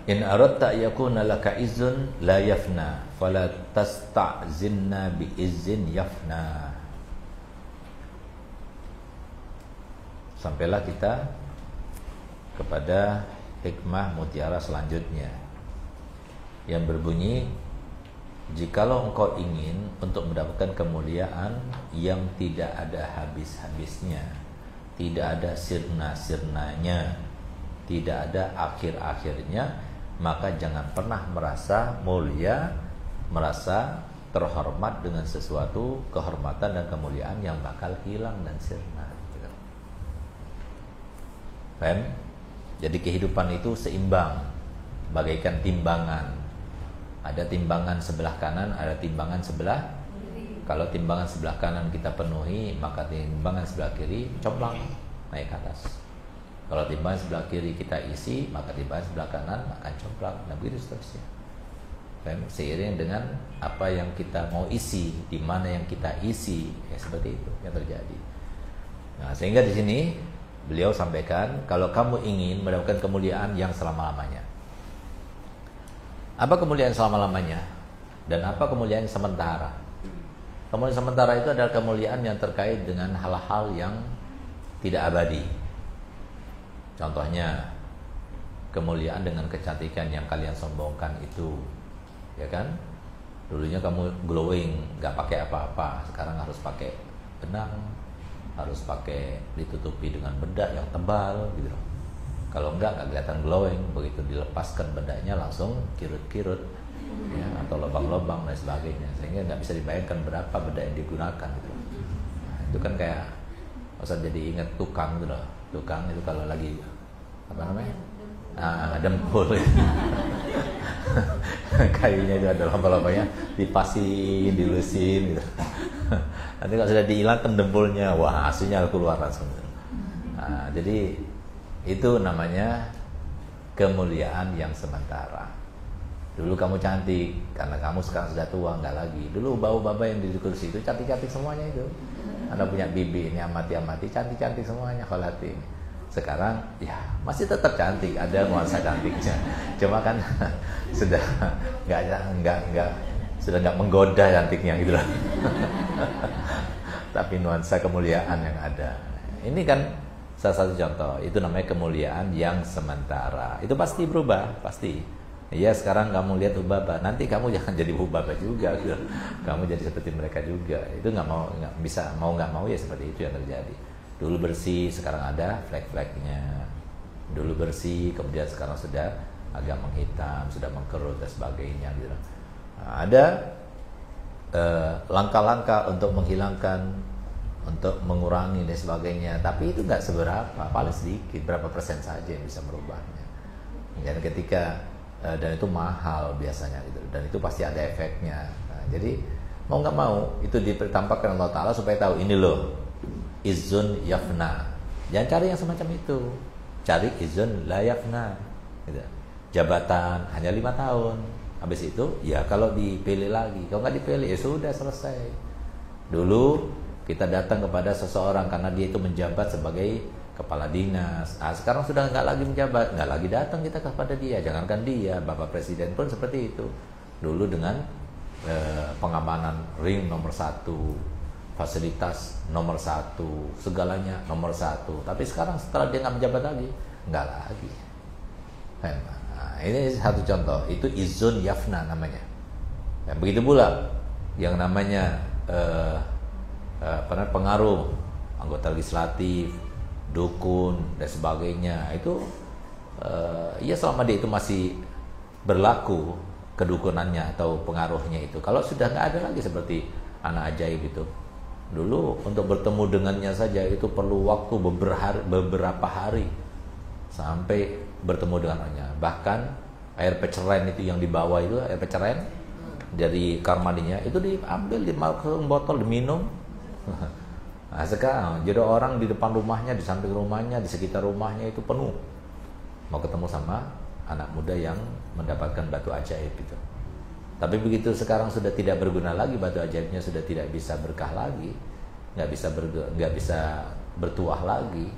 In aradta yakuna laka izzun la yafna fala tasta'zinna bi izzin yafna. Sampailah kita kepada hikmah mutiara selanjutnya yang berbunyi, jikalau engkau ingin untuk mendapatkan kemuliaan yang tidak ada habis-habisnya, tidak ada sirna-sirnanya, tidak ada akhir-akhirnya, maka jangan pernah merasa mulia, merasa terhormat dengan sesuatu kehormatan dan kemuliaan yang bakal hilang dan sirna. Paham? Jadi kehidupan itu seimbang, bagaikan timbangan. Ada timbangan sebelah kanan, ada timbangan sebelah. Kalau timbangan sebelah kanan kita penuhi, maka timbangan sebelah kiri complang naik ke atas. Kalau timbangan sebelah kiri kita isi, maka timbangan sebelah kanan akan complang. Nah begitu seterusnya. Seiring dengan apa yang kita mau isi, di mana yang kita isi, ya seperti itu yang terjadi. Nah sehingga di sini beliau sampaikan, kalau kamu ingin mendapatkan kemuliaan yang selama-lamanya. Apa kemuliaan selama-lamanya? Dan apa kemuliaan sementara? Kemuliaan sementara itu adalah kemuliaan yang terkait dengan hal-hal yang tidak abadi. Contohnya, kemuliaan dengan kecantikan yang kalian sombongkan itu, ya kan? Dulunya kamu glowing, gak pakai apa-apa, sekarang harus pakai benang, harus pakai ditutupi dengan bedak yang tebal gitu. Kalau enggak kelihatan glowing, begitu dilepaskan bedaknya langsung kirut-kirut ya, atau lubang-lubang dan sebagainya, sehingga nggak bisa dibayangkan berapa bedak yang digunakan gitu. Nah, itu kan kayak usah jadi ingat tukang gitu loh. Tukang itu kalau lagi apa namanya? Dempul kayunya itu ada lomba-lombanya, dipasin, dilusin gitu. Nanti kalau sudah dihilangkan dempulnya, wah hasilnya keluar langsung. Nah, jadi itu namanya kemuliaan yang sementara. Dulu kamu cantik, karena kamu sekarang sudah tua, enggak lagi. Dulu bau-baba yang di kursi itu cantik-cantik semuanya itu. Anda punya bibi ini amati-amati, cantik-cantik semuanya kholati. Sekarang ya masih tetap cantik, ada nuansa cantiknya. Cuma kan sudah nggak menggoda cantiknya gitu loh. Tapi nuansa kemuliaan yang ada. Ini kan salah satu contoh. Itu namanya kemuliaan yang sementara. Itu pasti berubah, pasti. Ya sekarang kamu lihat ubaba, nanti kamu jangan jadi ubaba juga gitu. Kamu jadi seperti mereka juga. Itu nggak bisa, mau nggak mau ya seperti itu yang terjadi. Dulu bersih, sekarang ada flek-fleknya. Dulu bersih, kemudian sekarang sudah agak menghitam, sudah mengkerut dan sebagainya gitu. Nah, ada langkah-langkah untuk menghilangkan, untuk mengurangi dan sebagainya. Tapi itu nggak seberapa, paling sedikit, berapa persen saja yang bisa merubahnya. Dan ketika dan itu mahal biasanya gitu, dan itu pasti ada efeknya. Nah, jadi mau nggak mau itu ditampakkan Allah Taala supaya tahu ini loh, izun yafna. Jangan cari yang semacam itu, cari izun la yafna gitu. Jabatan hanya 5 tahun, habis itu ya kalau dipilih lagi, kalau nggak dipilih ya sudah selesai. Dulu kita datang kepada seseorang karena dia itu menjabat sebagai kepala dinas. Sekarang sudah nggak lagi menjabat, nggak lagi datang kita kepada dia. Jangankan dia, Bapak Presiden pun seperti itu. Dulu dengan pengamanan ring nomor 1, fasilitas nomor 1, segalanya nomor 1. Tapi sekarang setelah dia nggak menjabat lagi, nggak lagi. Nah, ini satu contoh. Itu izun yafna namanya. Dan begitu pula yang namanya pengaruh anggota legislatif, dukun dan sebagainya, itu ya selama dia itu masih berlaku kedukunannya atau pengaruhnya itu. Kalau sudah nggak ada lagi seperti anak ajaib itu. Dulu untuk bertemu dengannya saja itu perlu waktu beberapa hari sampai bertemu dengannya. Bahkan air peceren itu yang dibawa itu, air peceren dari kamar mandinya itu diambil, dimasukkan botol, diminum. Nah, sekarang jadi orang di depan rumahnya, di samping rumahnya, di sekitar rumahnya itu penuh mau ketemu sama anak muda yang mendapatkan batu ajaib itu. Tapi begitu sekarang sudah tidak berguna lagi, batu ajaibnya sudah tidak bisa berkah lagi, nggak bisa bertuah lagi,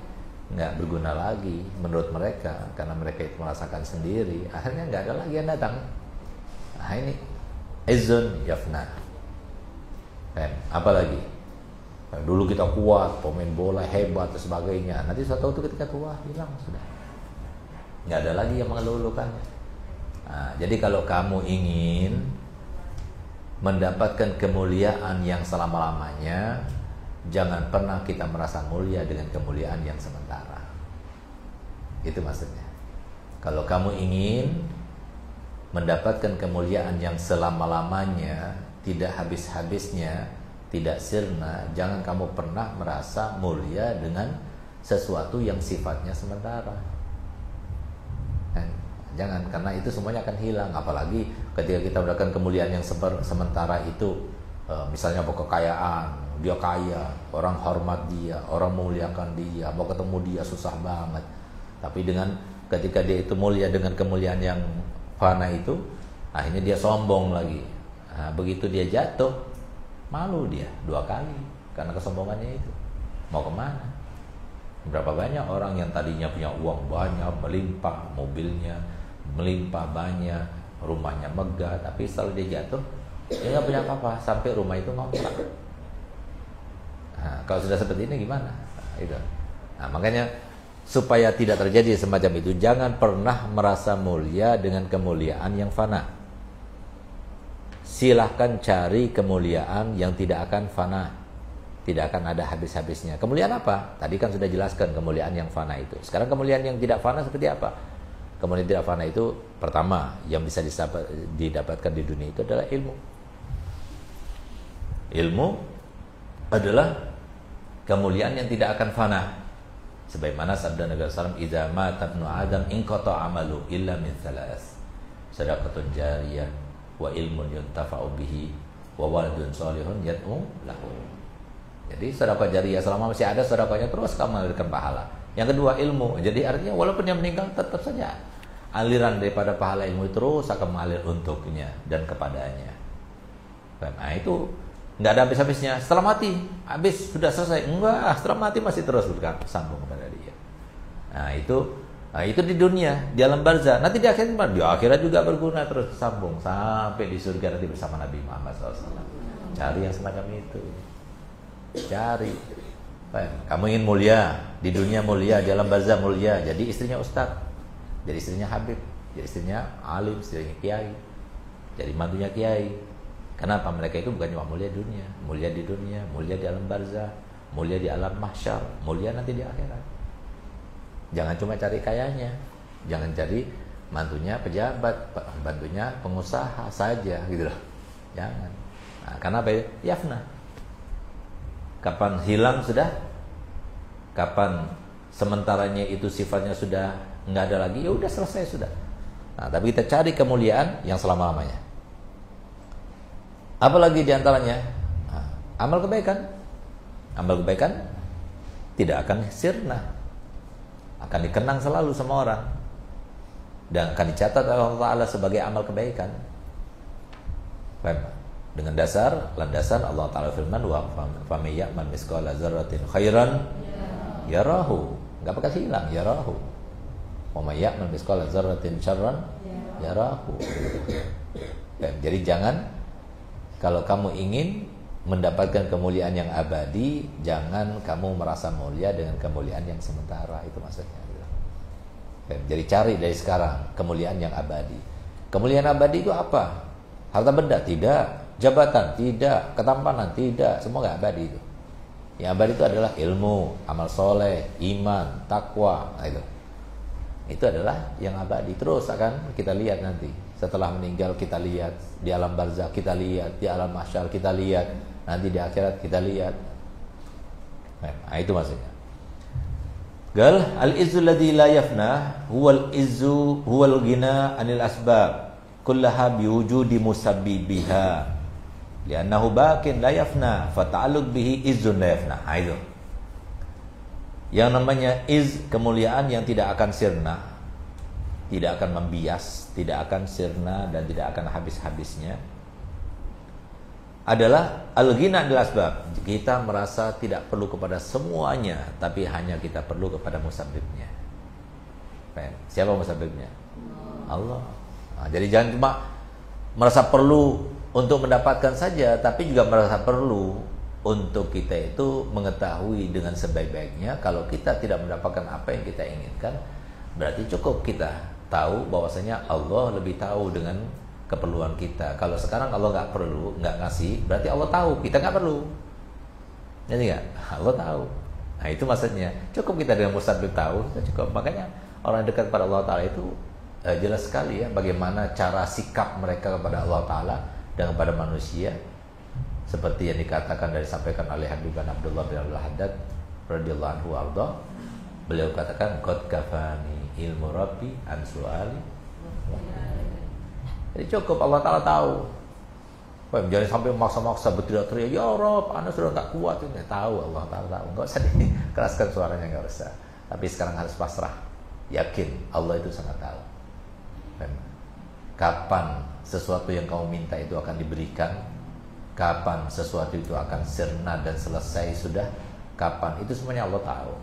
nggak berguna lagi menurut mereka, karena mereka itu merasakan sendiri. Akhirnya nggak ada lagi yang datang. Nah ini izzun yafna. Apalagi dulu kita kuat, pemain bola hebat dan sebagainya. Nanti suatu waktu ketika tua hilang sudah. Nggak ada lagi yang mengelulukannya. Nah, jadi kalau kamu ingin mendapatkan kemuliaan yang selama-lamanya, jangan pernah kita merasa mulia dengan kemuliaan yang sementara. Itu maksudnya. Kalau kamu ingin mendapatkan kemuliaan yang selama-lamanya, tidak habis-habisnya, tidak sirna, jangan kamu pernah merasa mulia dengan sesuatu yang sifatnya sementara. Jangan, karena itu semuanya akan hilang. Apalagi ketika kita mendapatkan kemuliaan yang sementara itu, misalnya kekayaan, dia kaya, orang hormat dia, orang memuliakan dia, mau ketemu dia susah banget. Tapi ketika dia itu mulia dengan kemuliaan yang fana itu, akhirnya dia sombong lagi. Nah, begitu dia jatuh, malu dia 2 kali karena kesombongannya itu. Mau kemana? Berapa banyak orang yang tadinya punya uang banyak, melimpah, mobilnya melimpah banyak, rumahnya megah, tapi setelah dia jatuh, dia nggak punya apa-apa, sampai rumah itu ngontrak. Nah, kalau sudah seperti ini gimana? Nah, makanya supaya tidak terjadi semacam itu, jangan pernah merasa mulia dengan kemuliaan yang fana. Silahkan cari kemuliaan yang tidak akan fana, tidak akan ada habis-habisnya. Kemuliaan apa? Tadi kan sudah jelaskan kemuliaan yang fana itu. Sekarang kemuliaan yang tidak fana seperti apa? Kemuliaan tidak fana itu, pertama yang bisa didapatkan di dunia itu adalah ilmu. Ilmu adalah kemuliaan yang tidak akan fana. Sebagaimana sabda Nabi SAW, "Idza mata ibnu Adam inqata amalu illa min thalas. Shadaqatun jariyah wa ilmun yuntafa'u bihi wa waladun shalihun yad'u lahu." Jadi sedekah jariyah, selama masih ada sedekahnya terus kamu mengalirkan pahala. Yang kedua ilmu. Jadi artinya walaupun dia meninggal tetap saja aliran daripada pahala ilmu terus akan mengalir untuknya dan kepadanya. Nah itu nggak ada habis-habisnya. Setelah mati habis sudah selesai? Enggak, setelah mati masih terus bersambung kepada dia. Nah itu di dunia, di alam barzah. Nanti di akhirat juga berguna terus sambung sampai di surga nanti bersama Nabi Muhammad SAW. Cari yang semacam itu. Cari. Kamu ingin mulia di dunia, mulia di alam barzah, mulia jadi istrinya ustaz, jadi istrinya habib, jadi istrinya alim, istrinya kiai, jadi mantunya kiai. Kenapa? Mereka itu bukan cuma mulia di dunia, mulia di alam barzah, mulia di alam mahsyar, mulia nanti di akhirat. Jangan cuma cari kayanya, jangan cari mantunya pejabat, bantunya pengusaha saja gitu loh. Jangan. Nah, karena apa? Yafna. Kapan hilang sudah? Kapan sementaranya itu sifatnya sudah nggak ada lagi? Ya udah selesai sudah. Nah, tapi kita cari kemuliaan yang selama-lamanya. Apalagi diantaranya amal kebaikan. Amal kebaikan tidak akan sirna, akan dikenang selalu sama orang dan akan dicatat oleh Allah Ta'ala sebagai amal kebaikan. Dengan landasan Allah Ta'ala firman, wa faman ya'mal misqala dzarratin khairan yarahu, enggak bakal hilang yarahu. Wa may ya'mal misqala dzarratin syarran yarahu. Jadi jangan, kalau kamu ingin mendapatkan kemuliaan yang abadi, jangan kamu merasa mulia dengan kemuliaan yang sementara. Itu maksudnya. Jadi cari dari sekarang kemuliaan yang abadi. Kemuliaan abadi itu apa? Harta benda? Tidak. Jabatan? Tidak. Ketampanan? Tidak. Semua nggak abadi itu. Yang abadi itu adalah ilmu, amal soleh, iman, takwa. Nah, itu adalah yang abadi. Terus akan kita lihat nanti. Setelah meninggal kita lihat, di alam barzah kita lihat, di alam mahsyar kita lihat, nanti di akhirat kita lihat. Nah, itu maksudnya. Gal al-izzu alladhi la yafna huwal izzu huwal ghina anil asbab kullaha biwujudi musabbibiha li'annahu baqin la yafna fa ta'alluq bihi izzun la yafna. Itu yang namanya kemuliaan yang tidak akan sirna, tidak akan membias, tidak akan sirna dan tidak akan habis-habisnya. adalah al-ghina adalah asbab. Kita merasa tidak perlu kepada semuanya, tapi hanya kita perlu kepada musabbibnya. Siapa musabbibnya? Allah. Nah, jadi jangan cuma merasa perlu untuk mendapatkan saja, tapi juga merasa perlu untuk kita itu mengetahui dengan sebaik-baiknya. Kalau kita tidak mendapatkan apa yang kita inginkan, berarti cukup kita tahu bahwasanya Allah lebih tahu dengan keperluan kita. Kalau sekarang Allah nggak perlu, nggak ngasih, berarti Allah tahu kita nggak perlu. Jadi nggak, Allah tahu. Nah itu maksudnya. Cukup kita dengan musabbib tahu, kita cukup. Makanya orang dekat pada Allah Taala itu jelas sekali ya bagaimana cara sikap mereka kepada Allah Taala dan kepada manusia. Seperti yang dikatakan dari sampaikan oleh Habib Abdullah bin Abdul Haddad radhiyallahu anhu arda. Beliau katakan qad kafani ilmu rabbi an su'ali. Jadi cukup Allah Ta'ala tahu. Jangan sampai maksa-maksa berteriak-teriak, ya Rob, Anda sudah tak kuat. Nggak tahu, Allah Ta'ala tahu. Nggak usah dikeraskan suaranya, nggak usah. Tapi sekarang harus pasrah. Yakin, Allah itu sangat tahu. Dan kapan sesuatu yang kamu minta itu akan diberikan, kapan sesuatu itu akan sirna dan selesai sudah, kapan, itu semuanya Allah tahu.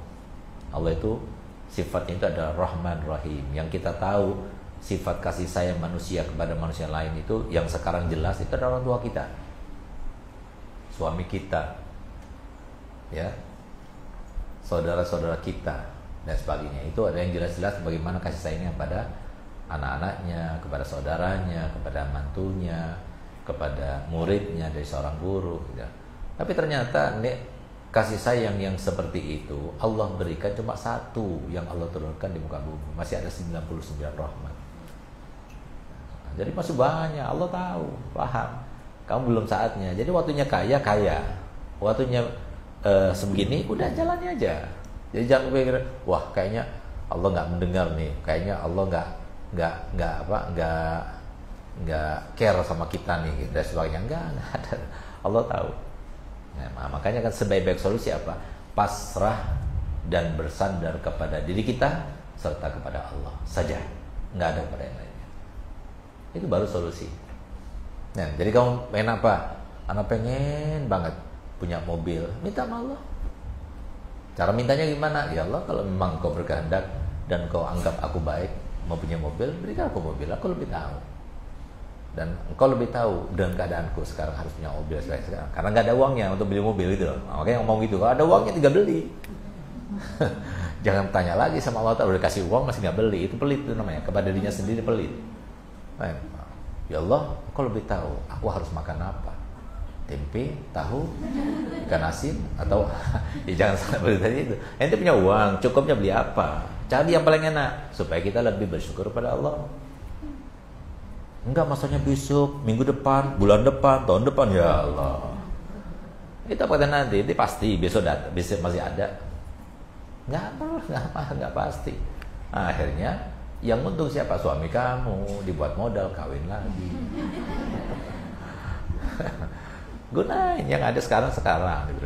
Allah itu sifatnya itu adalah Rahman Rahim. Yang kita tahu sifat kasih sayang manusia kepada manusia lain itu yang sekarang jelas itu adalah orang tua kita, suami kita, ya, saudara-saudara kita dan sebagainya. Itu ada yang jelas-jelas bagaimana kasih sayangnya pada anak-anaknya, kepada saudaranya, kepada mantunya, kepada muridnya dari seorang guru, ya. Tapi ternyata kasih sayang yang seperti itu Allah berikan cuma satu yang Allah turunkan di muka bumi. Masih ada 99 rahmat. Jadi masih banyak, Allah tahu, paham. Kamu belum saatnya. Jadi waktunya kaya, waktunya sebegini, udah jalani aja. Jadi jangan pikir, wah kayaknya Allah nggak mendengar nih, kayaknya Allah nggak care sama kita nih, dan sebagainya. Nggak ada. Allah tahu. Nah, makanya kan sebaik-baik solusi apa? Pasrah dan bersandar kepada diri kita serta kepada Allah saja, nggak ada kepada yang lainnya. Itu baru solusi. Nah, jadi kamu pengen apa? Anak pengen banget punya mobil, minta sama Allah. Cara mintanya gimana? Ya Allah, kalau memang kau berkehendak dan kau anggap aku baik mau punya mobil, berikan aku mobil. Aku lebih tahu. Dan engkau lebih tahu dengan keadaanku sekarang harus punya mobil sekarang. Karena nggak ada uangnya untuk beli mobil gitu loh. Makanya ngomong gitu. Kalau ada uangnya tinggal beli. Jangan tanya lagi sama Allah Ta'ala, udah kasih uang masih nggak beli. Itu pelit itu namanya. Kepada dirinya sendiri pelit. Ya Allah, engkau lebih tahu aku harus makan apa. Tempe, tahu, ikan asin, atau ya jangan salah tadi itu. Ente punya uang, cukupnya beli apa? Cari yang paling enak supaya kita lebih bersyukur pada Allah. Enggak, maksudnya besok, minggu depan, bulan depan, tahun depan, ya Allah. Kita pada nanti, itu pasti besok masih ada. Enggak pasti. Nah, akhirnya yang untung siapa? Suami kamu, dibuat modal, kawin lagi. Gunain yang ada sekarang.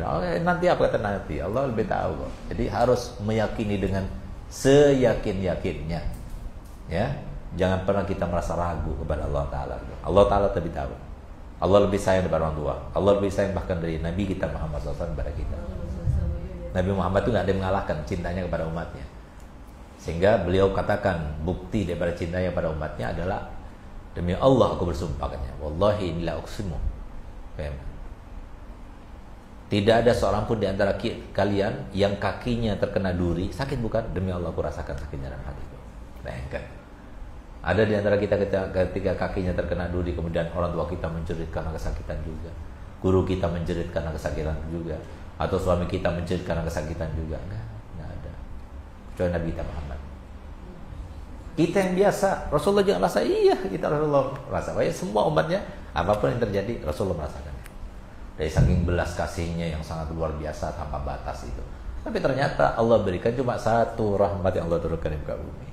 Oh, nanti apa kata nanti? Allah lebih tahu kok. Jadi harus meyakini dengan seyakin-yakinnya. Ya. Jangan pernah kita merasa ragu kepada Allah Ta'ala. Allah Ta'ala lebih tahu. Allah lebih sayang daripada orang tua. Allah lebih sayang bahkan dari Nabi kita Muhammad SAW kepada kita. Nabi Muhammad itu gak ada yang mengalahkan cintanya kepada umatnya. Sehingga beliau katakan bukti daripada cintanya kepada umatnya adalah, demi Allah aku bersumpah katanya, wallahi inilah uqsimu. Tidak ada seorang pun di antara kalian yang kakinya terkena duri, sakit bukan? Demi Allah aku rasakan sakitnya dalam hatiku. Bayangkan. Ada di antara kita ketika kakinya terkena duri, kemudian orang tua kita menjerit karena kesakitan juga, guru kita menjerit karena kesakitan juga, atau suami kita menjerit karena kesakitan juga. Nggak ada. Kecuali Nabi kita Muhammad. Kita yang biasa, Rasulullah juga merasa, iya kita Rasulullah merasa. Semua umatnya, apapun yang terjadi, Rasulullah merasakannya. Dari saking belas kasihnya yang sangat luar biasa tanpa batas itu. Tapi ternyata Allah berikan cuma satu rahmat yang Allah turunkan di muka bumi.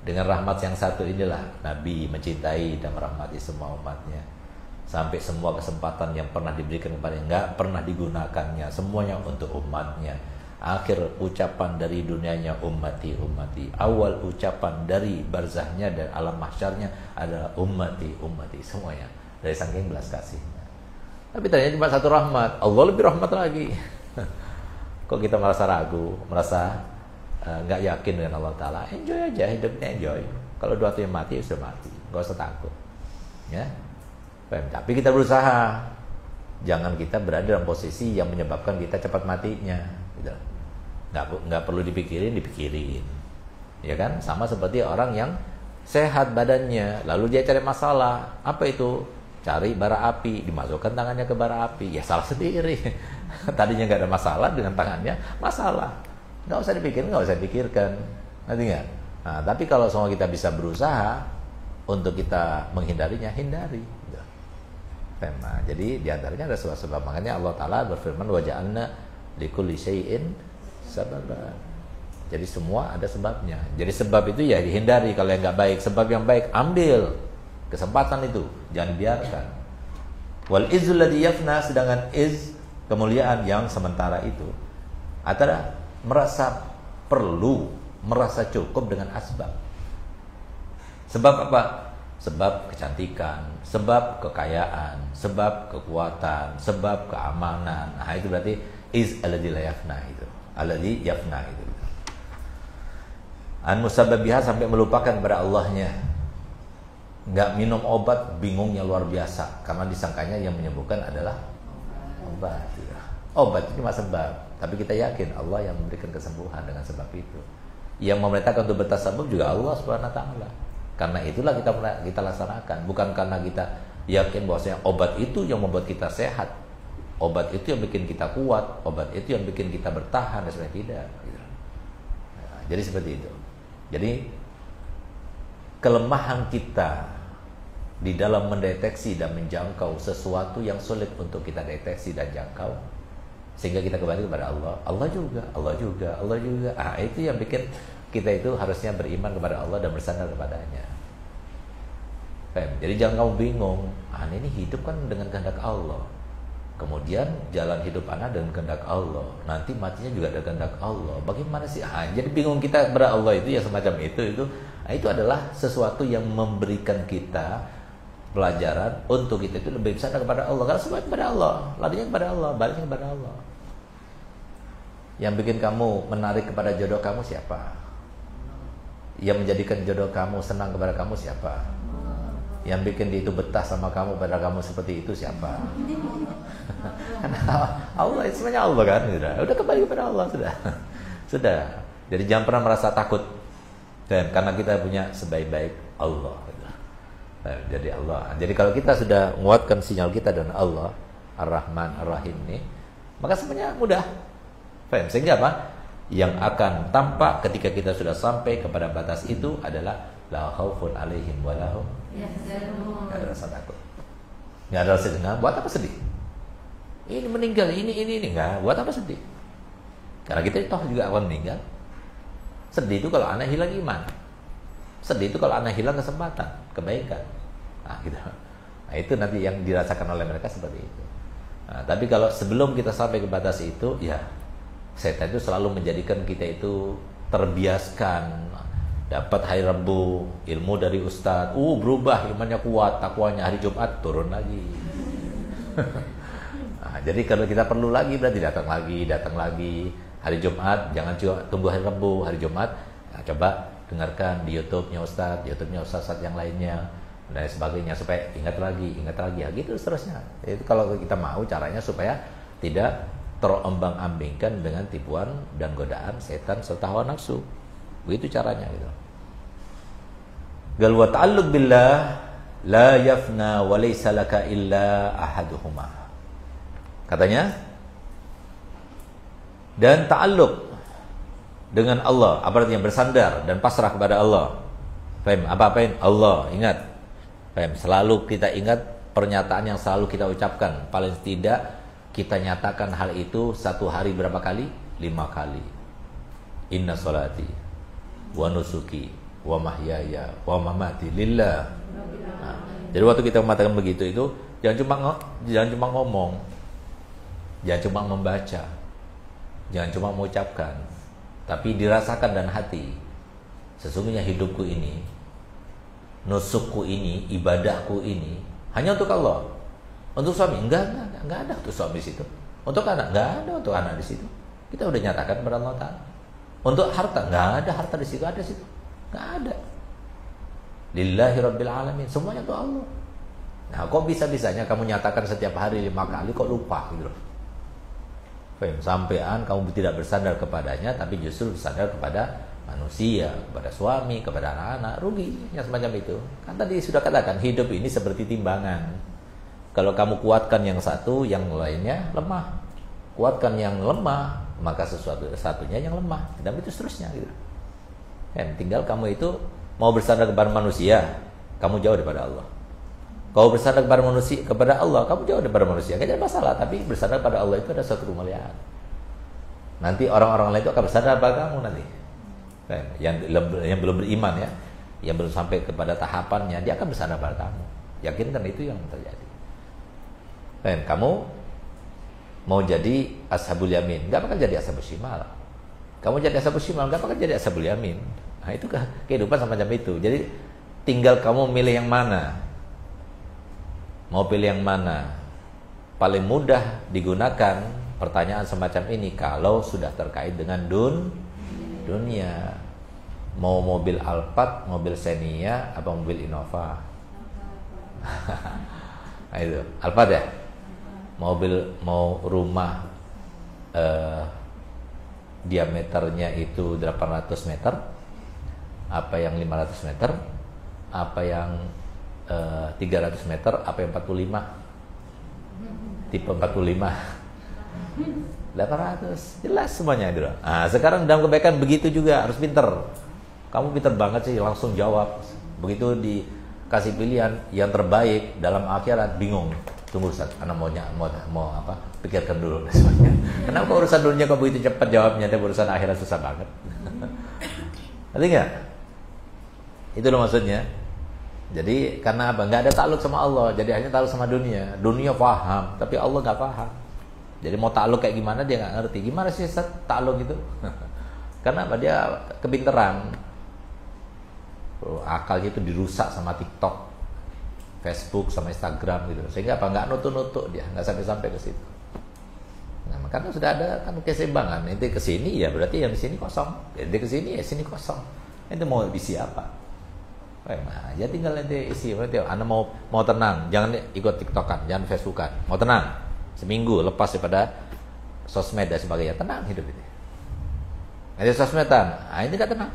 Dengan rahmat yang satu inilah Nabi mencintai dan merahmati semua umatnya. Sampai semua kesempatan yang pernah diberikan kepadanya nggak pernah digunakannya, semuanya untuk umatnya. Akhir ucapan dari dunianya ummati, ummati. Awal ucapan dari barzahnya dan alam mahsyarnya adalah ummati, ummati. Semuanya dari saking belas kasihnya. Tapi ternyata cuma satu rahmat. Allah lebih rahmat lagi. Kok kita merasa ragu, merasa nggak yakin dengan Allah Ta'ala? Enjoy aja, hidupnya enjoy. Kalau waktunya mati, ya sudah mati. Nggak usah takut. Ya. Tapi kita berusaha. Jangan kita berada dalam posisi yang menyebabkan kita cepat matinya. Gitu. Nggak perlu dipikirin. Ya kan? Sama seperti orang yang sehat badannya, lalu dia cari masalah. Apa itu? Cari bara api, dimasukkan tangannya ke bara api. Ya salah sendiri. Tadinya nggak ada masalah, dengan tangannya masalah. Nggak usah dipikirin, nggak usah dipikirkan. Ngerti nggak? Nah, tapi kalau semua kita bisa berusaha untuk kita menghindarinya, hindari. Nah, jadi diantaranya ada sebab-sebab. Makanya Allah Ta'ala berfirman, wa ja'alna likulli syai'in sababan. Jadi semua ada sebabnya. Jadi sebab itu ya dihindari. Kalau yang nggak baik, sebab yang baik ambil kesempatan itu, jangan biarkan. Wal izzul ladzi yafna, sedangkan kemuliaan yang sementara itu adalah merasa perlu, merasa cukup dengan asbab. Sebab apa? Sebab kecantikan, sebab kekayaan, sebab kekuatan, sebab keamanan. Nah, itu berarti alladzi la yafna itu. Alladzi yafna itu. An musabbabiha, sampai melupakan pada Allahnya. Nggak minum obat, bingungnya luar biasa karena disangkanya yang menyembuhkan adalah obat. Ya. Obat itu cuma sebab, tapi kita yakin Allah yang memberikan kesembuhan dengan sebab itu. Yang memerintahkan untuk bertasabbuh juga Allah Subhanahu wa taala. Karena itulah kita laksanakan, bukan karena kita yakin bahwasanya obat itu yang membuat kita sehat. Obat itu yang bikin kita kuat, obat itu yang bikin kita bertahan, dan sebenarnya tidak. Nah, jadi seperti itu. Jadi kelemahan kita di dalam mendeteksi dan menjangkau sesuatu yang sulit untuk kita deteksi dan jangkau, sehingga kita kembali kepada Allah. Allah juga. Ah, itu yang bikin kita itu harusnya beriman kepada Allah dan bersandar kepadanya. Jadi jangan kamu bingung, ini hidup kan dengan kehendak Allah. Kemudian jalan hidup anak dengan kehendak Allah. Nanti matinya juga dengan kehendak Allah. Bagaimana sih? Jadi bingung kita kepada Allah itu ya semacam itu. Itu adalah sesuatu yang memberikan kita pelajaran untuk kita itu lebih bersandar kepada Allah. Karena semua kepada Allah, larinya kepada Allah, baliknya kepada Allah. Yang bikin kamu menarik kepada jodoh kamu siapa? Yang menjadikan jodoh kamu senang kepada kamu siapa? Yang bikin dia itu betah sama kamu, pada kamu seperti itu siapa? Allah, itu semuanya Allah kan? Udah kembali kepada Allah sudah. Jadi jangan pernah merasa takut. Dan karena kita punya sebaik-baik Allah. Jadi Allah. Jadi kalau kita sudah menguatkan sinyal kita dengan Allah, Ar-Rahman, Ar-Rahim ini, maka semuanya mudah. Sehingga apa? Yang akan tampak ketika kita sudah sampai kepada batas itu adalah la khaufun alaihim wa lahum yahzanun. Enggak ada rasa takut. Enggak ada rasa dengam. Buat apa sedih? Ini meninggal, ini enggak. Buat apa sedih? Karena kita toh juga akan meninggal. Sedih itu kalau anak hilang iman. Sedih itu kalau anak hilang kesempatan, kebaikan. Nah, gitu. Nah, itu nanti yang dirasakan oleh mereka seperti itu. Nah, tapi kalau sebelum kita sampai ke batas itu, ya setan itu selalu menjadikan kita itu terbiaskan. Dapat hari Rabu ilmu dari ustadz, berubah, imannya kuat, takwanya hari Jumat turun lagi. Nah, jadi kalau kita perlu lagi berarti datang lagi hari Jumat, jangan cuma tunggu hari Rabu, hari Jumat. Nah, coba dengarkan di YouTube-nya ustadz yang lainnya dan sebagainya supaya ingat lagi, ya gitu seterusnya. Itu kalau kita mau caranya supaya tidak terombang-ambingkan dengan tipuan dan godaan setan serta hawa nafsu. Begitu caranya gitu. Gal wa ta'alluq billah la yafna wa laysa laka illa ahaduhuma. Katanya, dan ta'alluq dengan Allah, apa artinya bersandar dan pasrah kepada Allah. Paham? Apa-apain Allah, ingat. Paham? Selalu kita ingat pernyataan yang selalu kita ucapkan. Paling tidak kita nyatakan hal itu satu hari berapa kali? 5 kali. Inna sholati wa nusuki wa mahyaya wa mamati lillah. Nah, jadi waktu kita mengatakan begitu itu jangan cuma ngomong, jangan cuma membaca, jangan cuma mengucapkan, tapi dirasakan dan hati. Sesungguhnya hidupku ini, nusukku ini, ibadahku ini hanya untuk Allah. Untuk suami enggak. nggak ada untuk suami di situ. Untuk anak nggak ada untuk anak di situ. Kita udah nyatakan kepada Allah Ta'ala. Untuk harta nggak ada harta di situ, ada di situ nggak ada. Lillahi Rabbil Alamin, semuanya untuk Allah. Nah, kok bisa-bisanya kamu nyatakan setiap hari 5 kali kok lupa gitu loh. Sampean kamu tidak bersandar kepadanya, tapi justru bersandar kepada manusia, kepada suami, kepada anak-anak, rugi yang semacam itu. Kan tadi sudah katakan hidup ini seperti timbangan. Kalau kamu kuatkan yang satu, yang lainnya lemah. Kuatkan yang lemah, maka satunya yang lemah. Dan itu seterusnya gitu. Tinggal kamu itu mau bersandar kepada manusia, kamu jauh daripada Allah. Kau bersandar kepada manusia, kepada Allah, kamu jauh daripada manusia. Tidak ada masalah, tapi bersandar pada Allah itu ada suatu kemuliaan. Nanti orang-orang lain itu akan bersandar pada kamu nanti. Yang belum beriman ya, yang belum sampai kepada tahapannya, dia akan bersandar pada kamu. Yakinkan itu yang terjadi. Kamu mau jadi ashabul yamin, nggak bakal jadi ashabul shimal. Kamu jadi ashabul shimal, nggak bakal jadi ashabul yamin. Nah, itu kehidupan semacam itu. Jadi tinggal kamu milih yang mana. Mau pilih yang mana? Paling mudah digunakan pertanyaan semacam ini kalau sudah terkait dengan dunia. Mau mobil Alphard, mobil Xenia, apa mobil Innova? Nah, itu Alphard ya. Mau rumah diameternya itu 800 meter, apa yang 500 meter, apa yang 300 meter, apa yang 45, tipe 45, 800, jelas semuanya itu. Nah, sekarang dalam kebaikan begitu juga, harus pinter. Kamu pinter banget sih, langsung jawab. Begitu dikasih pilihan yang terbaik dalam akhirat, bingung. Tunggu Ustaz, anak mau apa? Pikirkan dulu. Kenapa urusan dunia kok begitu cepat jawabnya, dan urusan akhirat susah banget. Ngerti nggak? Itu loh maksudnya. Jadi karena apa? Nggak ada takluk sama Allah, jadi hanya takluk sama dunia. Dunia paham, tapi Allah nggak paham. Jadi mau takluk kayak gimana dia nggak ngerti. Gimana sih Ustaz takluk gitu? Karena apa? Dia kepinteran. Akalnya itu dirusak sama TikTok, Facebook, sama Instagram gitu. Sehingga apa? Nggak nutuk-nutuk dia, nggak sampai-sampai ke situ. Nah, karena sudah ada kan keseimbangan. Nanti ke sini ya berarti yang di sini kosong. Nanti ke sini ya sini kosong. Nanti mau isi apa? Nah, ya tinggal nanti isi. Berarti Anda mau tenang, jangan ikut TikTokan, jangan Facebookan. Mau tenang, seminggu lepas daripada sosmed dan sebagainya, tenang hidup ini. Nanti sosmedan, ini nggak tenang,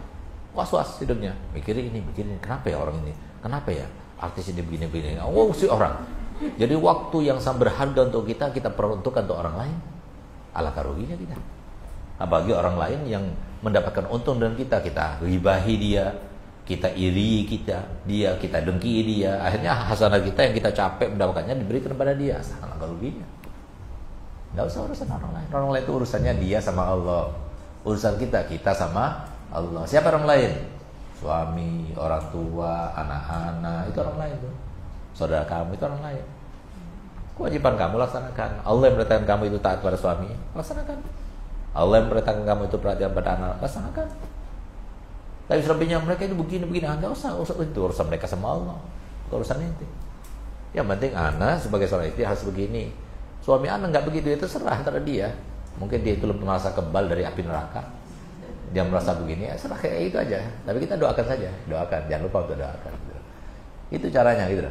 was-was hidupnya. Mikirin ini, kenapa ya orang ini? Kenapa ya artis ini begini-begini? Oh si orang. Jadi waktu yang sangat berharga untuk kita peruntukkan untuk orang lain. Alangkah ruginya kita. Nah, bagi orang lain yang mendapatkan untung dengan kita ribahi dia, kita iri dia, kita dengki dia. Akhirnya hasanah kita yang kita capek mendapatkannya diberikan kepada dia. Alangkah ruginya. Nggak usah urusan orang lain. Orang lain itu urusannya dia sama Allah. Urusan kita sama Allah. Siapa orang lain? Suami, orang tua, anak-anak, itu orang lain tuh. Saudara kamu itu orang lain. Kewajiban kamu laksanakan. Allah yang memerintahkan kamu itu taat pada suami, laksanakan. Allah yang memerintahkan kamu itu perhatian pada anak, laksanakan. Tapi selebihnya mereka itu begini, enggak usah itu urusan mereka sama Allah. Urusan inti. Yang penting anak sebagai seorang istri harus begini. Suami anak enggak begitu, itu serah antara dia. Mungkin dia itu merasa kebal dari api neraka. Dia merasa begini, ya serah kayak itu aja. Tapi kita doakan saja, jangan lupa untuk doakan. Itu caranya gitu.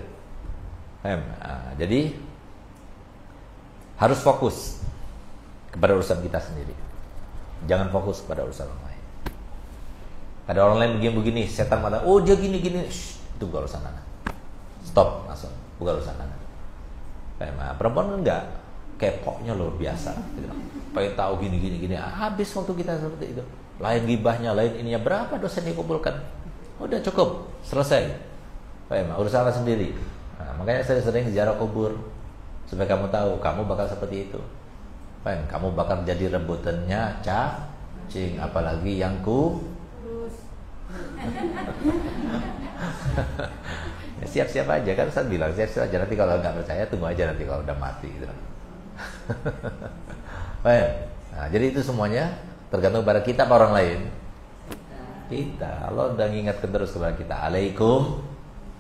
Jadi harus fokus kepada urusan kita sendiri. Jangan fokus kepada urusan orang lain. Ada orang lain begini-begini, setan mata, oh dia gini-gini, itu bukan urusan anak. Stop, langsung, bukan urusan anak. Perempuan enggak, kepoknya luar biasa. Gitu. Pengen tahu gini-gini, habis waktu kita seperti itu. Lain gibahnya, lain ininya, berapa dosa yang dikumpulkan? Udah cukup, selesai. Urusan anak sendiri. Nah, makanya saya sering ziarah kubur supaya kamu tahu, kamu bakal seperti itu. Kamu bakal jadi rebutannya cacing, apalagi yang ya, siap-siap aja kan saya bilang siap-siap aja, nanti kalau nggak percaya tunggu aja nanti kalau udah mati gitu. Nah, jadi itu semuanya tergantung pada kita apa orang lain. Kita, Allah udah ngingatkan terus kepada kita, alaikum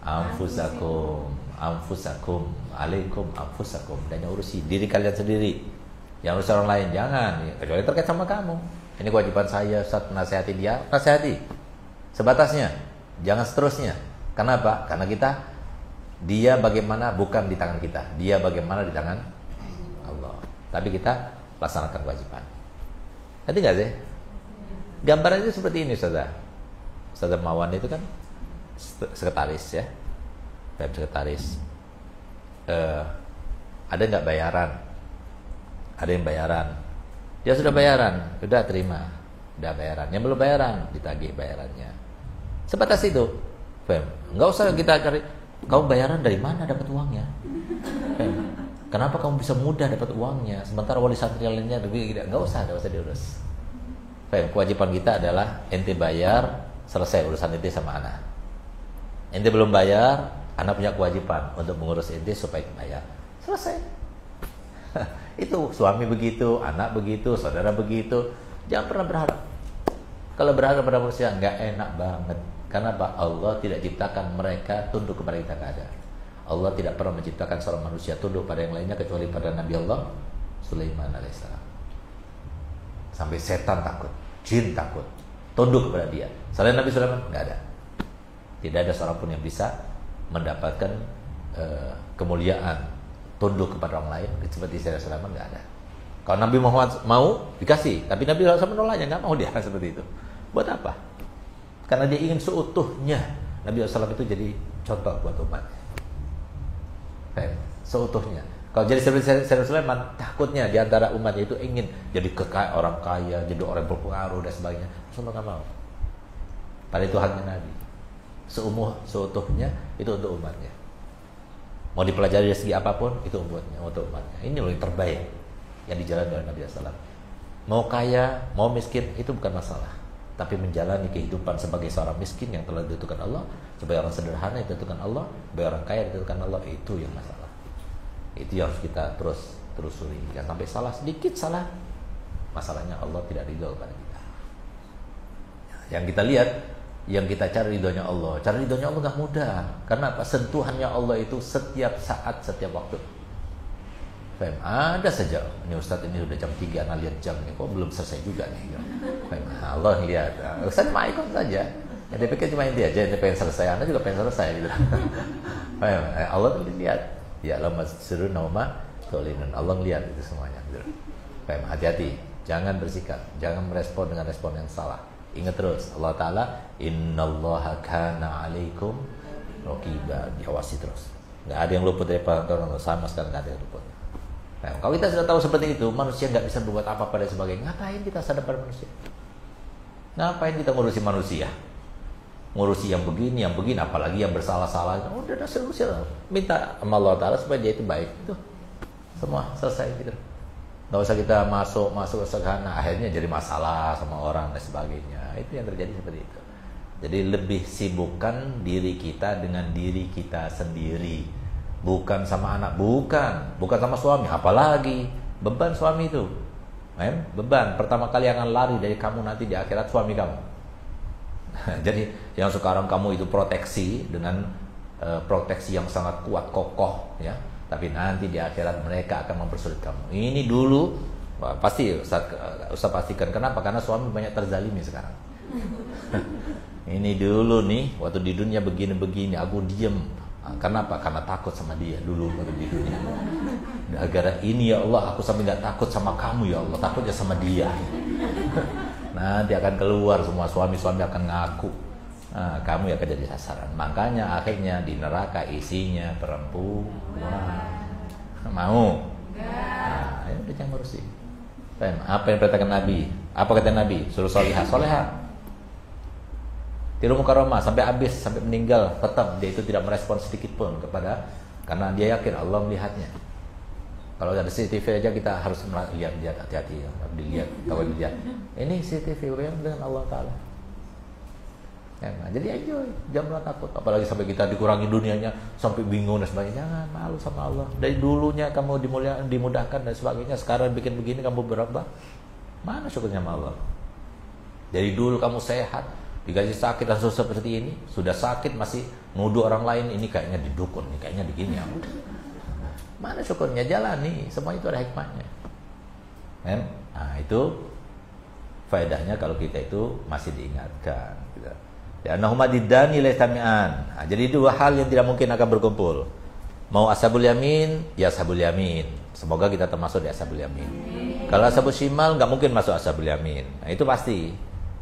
anfusakum. anfusakum, alaikum anfusakum, dan urusi diri kalian sendiri. Yang urus orang lain jangan, kecuali terkait sama kamu. Ini kewajiban saya, Ustaz, nasihati dia, nasihati. Sebatasnya, jangan seterusnya. Kenapa? Karena dia bagaimana bukan di tangan kita, dia bagaimana di tangan Allah. Tapi kita laksanakan kewajiban. Ngerti nggak sih? Gambarannya seperti ini, Ustaz. Ustaz Mawan itu kan sekretaris ya, sekretaris. Ada nggak bayaran? Ada yang bayaran. Dia sudah bayaran, sudah terima, sudah bayaran. Yang belum bayaran, ditagih bayarannya. Sebatas itu, Fem. Nggak usah kita cari. Kamu bayaran dari mana dapat uangnya? Fem. Kenapa kamu bisa mudah dapat uangnya? Sementara wali santri lainnya lebih tidak. Nggak usah diurus. Fem. Kewajiban kita adalah ente bayar, selesai urusan ente sama anak. Ente belum bayar, anak punya kewajiban untuk mengurus ente supaya bayar. Selesai. Itu suami begitu, anak begitu, saudara begitu. Jangan pernah berharap. Kalau berharap pada manusia nggak enak banget. Karena Allah tidak ciptakan mereka tunduk kepada kita, nggak ada. Allah tidak pernah menciptakan seorang manusia tunduk pada yang lainnya kecuali pada Nabi Allah Sulaiman alaihissalam. Sampai setan takut, jin takut, tunduk kepada dia. Selain Nabi Sulaiman nggak ada. Tidak ada seorang pun yang bisa mendapatkan kemuliaan tunduk kepada orang lain seperti Sayyidina Sulaiman, nggak ada. Kalau Nabi Muhammad mau dikasih, tapi Nabi SAW menolaknya, nggak mau dia seperti itu. Buat apa? Karena dia ingin seutuhnya Nabi SAW itu jadi contoh buat umatnya. Seutuhnya. Kalau jadi seperti Sayyidina Sulaiman, takutnya di antara umatnya itu ingin jadi orang kaya, jadi orang berpengaruh dan sebagainya. Rasulullah nggak mau. Pada itu haknya Nabi. Seutuhnya itu untuk umatnya. Mau dipelajari dari segi apapun itu untuk umatnya. Ini loh yang terbaik yang dijalani oleh Nabi SAW. Mau kaya, mau miskin itu bukan masalah. Tapi menjalani kehidupan sebagai seorang miskin yang telah ditentukan Allah, sebagai orang sederhana yang ditentukan Allah, sebagai orang kaya yang ditentukan Allah, itu yang masalah. Itu yang harus kita terus telusuri. Jangan sampai salah sedikit salah, masalahnya Allah tidak ridho kepada kita. Yang kita lihat, yang kita cari ridhonya Allah. Cari ridhonya Allah nggak mudah. Karena apa? Sentuhannya Allah itu setiap saat, setiap waktu. Fem, ada saja. Ini Ustadz ini sudah jam 3, anak lihat jam ini kok belum selesai juga nih. Fem, Allah lihat. Ustadz mah ikut saja. Yang dia pikir cuma inti aja, dia pengen selesai, anak juga pengen selesai gitu. Fem, Allah tuh lihat. Ya Allah suruh nama tolinun. Allah lihat itu semuanya. Gitu. Fem, hati-hati. Jangan bersikap, jangan merespon dengan respon yang salah. Ingat terus, Allah Ta'ala innallaha kana alaikum raqiba, diawasi terus. Nggak ada yang luput dari peraturan Allah, sama sekali nggak ada yang luput. Nah, kalau kita sudah tahu seperti itu, manusia nggak bisa berbuat apa-apa dan sebagainya. Ngapain kita sadar pada manusia? Ngapain kita ngurusi manusia? Ngurusi yang begini, apalagi yang bersalah-salah. Udah solusi lah. Minta sama Allah Ta'ala supaya dia itu baik. Itu semua selesai gitu. Nggak usah kita masuk ke sana, akhirnya jadi masalah sama orang dan sebagainya. Itu yang terjadi seperti itu. Jadi lebih sibukkan diri kita dengan diri kita sendiri, bukan sama anak, bukan sama suami, apalagi beban suami itu, beban pertama kali yang akan lari dari kamu nanti di akhirat suami kamu. Jadi yang sekarang kamu itu proteksi dengan proteksi yang sangat kuat kokoh, ya. Tapi nanti di akhirat mereka akan mempersulit kamu. Ini dulu pasti Ustaz pastikan. Kenapa? Karena suami banyak terzalimi sekarang. Ini dulu nih, waktu di dunia begini-begini aku diem. Kenapa? Karena takut sama dia dulu waktu di dunia. Gara-gara ini ya Allah, aku sampai nggak takut sama kamu ya Allah, takutnya sama dia. Nanti akan keluar semua suami-suami akan ngaku. Nah, kamu yang akan jadi sasaran. Makanya akhirnya di neraka isinya perempuan. Mau? Nah, udah jangan ngurusin. Apa yang perintahkan Nabi? Apa kata Nabi? Suruh solihah. Tiru mukarramah sampai habis, sampai meninggal, tetap dia itu tidak merespon sedikit pun karena dia yakin Allah melihatnya. Kalau ada CCTV aja kita harus lihat hati-hati, dilihat, kalau dilihat. Ini CCTV dengan Allah Ta'ala. Nah, jadi ayo jangan takut, apalagi sampai kita dikurangi dunianya sampai bingung dan sebagainya. Jangan malu sama Allah. Dari dulunya kamu dimudahkan dan sebagainya, sekarang bikin begini kamu berubah. Mana syukurnya sama Allah? Dari dulu kamu sehat, digaji sakit dan susah seperti ini, sudah sakit masih Nuduh orang lain ini kayaknya didukun, ini kayaknya begini. Ya udah. Mana syukurnya, jalani, semua itu ada hikmahnya. Kan? Nah, itu faedahnya kalau kita itu masih diingatkan gitu. Annahuma diddani la yastami'an. Nah, jadi dua hal yang tidak mungkin akan berkumpul. Mau ashabul yamin, ya ashabul yamin. Semoga kita termasuk di ashabul yamin. Kalau ashabul shimal nggak mungkin masuk ashabul yamin. Nah, itu pasti.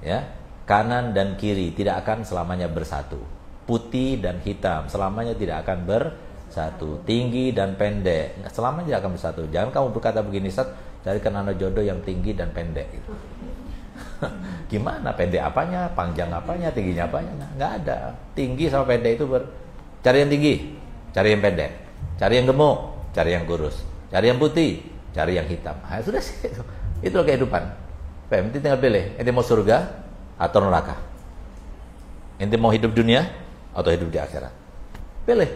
Ya. Kanan dan kiri tidak akan selamanya bersatu. Putih dan hitam selamanya tidak akan bersatu. Tinggi dan pendek selamanya tidak akan bersatu. Jangan kamu berkata begini, Ustaz, carikan anak jodoh yang tinggi dan pendek gitu. Gimana, pendek apanya, panjang apanya, tingginya apanya? Nah, nggak ada. Tinggi sama pendek itu cari yang tinggi, cari yang pendek, cari yang gemuk, cari yang kurus, cari yang putih, cari yang hitam. Nah, sudah sih itu. Itulah kehidupan. Nanti tinggal pilih, ente mau surga atau neraka. Ente mau hidup dunia atau hidup di akhirat. Pilih.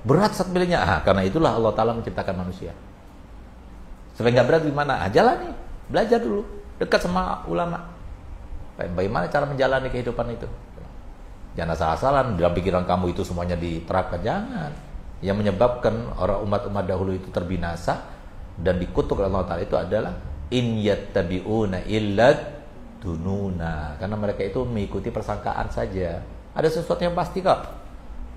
Berat saat pilihnya. Karena itulah Allah Ta'ala menciptakan manusia. Supaya nggak berat gimana? Jalani, belajar dulu, dekat sama ulama. Bagaimana cara menjalani kehidupan itu? Jangan asal-asalan dalam pikiran kamu itu semuanya diterapkan. Jangan. Yang menyebabkan orang umat-umat dahulu itu terbinasa dan dikutuk oleh Allah Ta'ala itu adalah in yattabi'una illa dununa, karena mereka itu mengikuti persangkaan saja. Ada sesuatu yang pasti kok.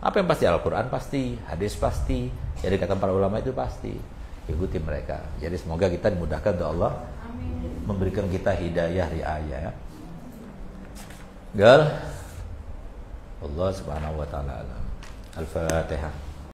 Apa yang pasti? Al-Quran pasti, hadis pasti, jadi kata para ulama itu pasti. Ikuti mereka. Jadi semoga kita dimudahkan oleh Allah. Amin. Memberikan kita hidayah riayah. Gal Allah Subhanahu wa taala. Al-Fatihah.